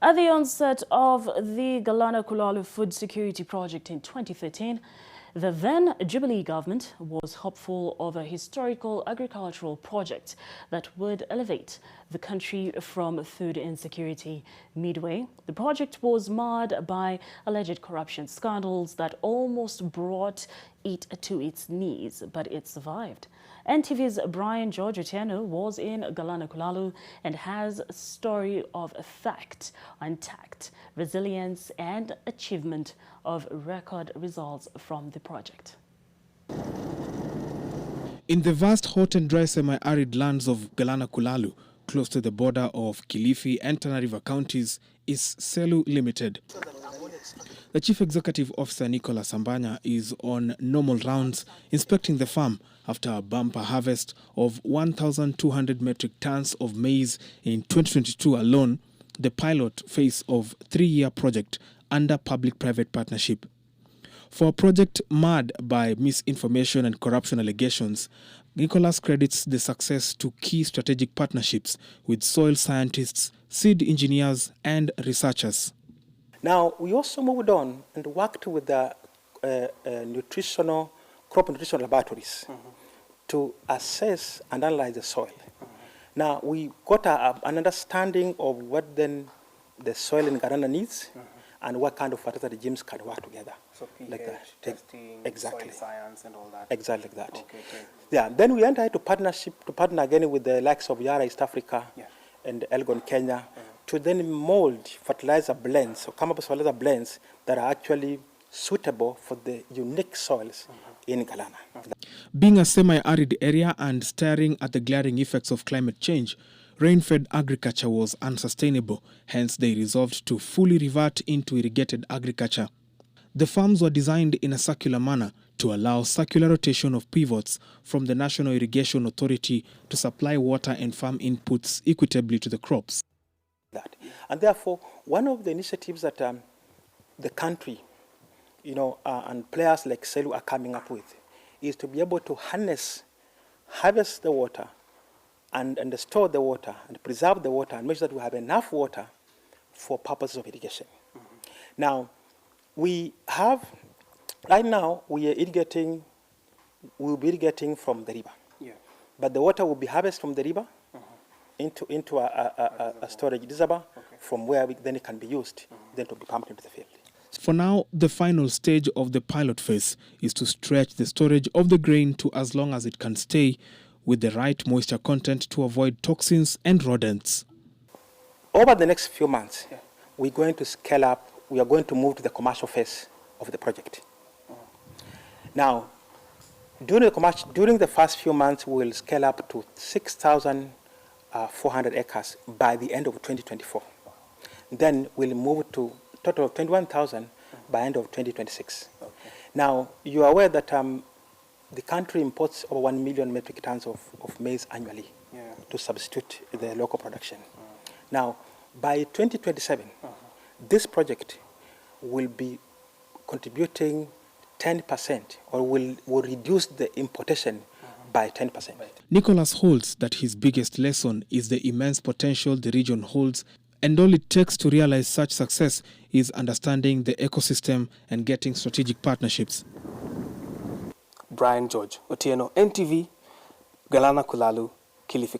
At the onset of the Galana Kulalu food security project in 2013, the then Jubilee government was hopeful of a historical agricultural project that would elevate the country from food insecurity. Midway, the project was marred by alleged corruption scandals that almost brought it to its knees, but it survived. NTV's Brian George Otieno was in Galana Kulalu and has a story of fact, intact, resilience and achievement of record results from the project. In the vast hot and dry semi-arid lands of Galana Kulalu, close to the border of Kilifi and Tana River counties, is Selu Limited. The Chief Executive Officer, Nicholas Sambanya, is on normal rounds inspecting the farm after a bumper harvest of 1,200 metric tons of maize in 2022 alone, the pilot phase of a 3-year project under public-private partnership. For a project marred by misinformation and corruption allegations, Nicholas credits the success to key strategic partnerships with soil scientists, seed engineers, and researchers. Now, we also moved on and worked with the crop nutritional laboratories to assess and analyze the soil. Now, we got an understanding of what then the soil in Galana needs and what kind of fertilizer regimes can work together. So pH, like that. testing, exactly. soil science and all that. Exactly like that. Okay. Yeah, then we entered into partner again with the likes of Yara East Africa and Elgon Kenya to then mold fertilizer blends, or come up with fertilizer blends that are actually suitable for the unique soils in Galana. Being a semi-arid area and staring at the glaring effects of climate change, rain-fed agriculture was unsustainable. Hence, they resolved to fully revert into irrigated agriculture. The farms were designed in a circular manner to allow circular rotation of pivots from the National Irrigation Authority to supply water and farm inputs equitably to the crops. And therefore, one of the initiatives that the country, and players like Selu are coming up with is to be able to harvest the water and store the water and preserve the water and make sure that we have enough water for purposes of irrigation. Now, right now we'll be irrigating from the river. But the water will be harvested from the river into a storage reservoir from where then it can be used then to be pumped into the field. For now, the final stage of the pilot phase is to stretch the storage of the grain to as long as it can stay with the right moisture content to avoid toxins and rodents. Over the next few months, we're going to scale up. We are going to move to the commercial phase of the project. Now, during the first few months, we'll scale up to 6,400 acres by the end of 2024. Then we'll move to a total of 21,000 by end of 2026. Now, you are aware that the country imports over 1 million metric tons of maize annually to substitute the local production. Now, by 2027, this project will be contributing 10% or will reduce the importation by 10%. Nicholas holds that his biggest lesson is the immense potential the region holds, and all it takes to realize such success is understanding the ecosystem and getting strategic partnerships. Brian George Otieno, NTV, Galana Kulalu, Kilifi.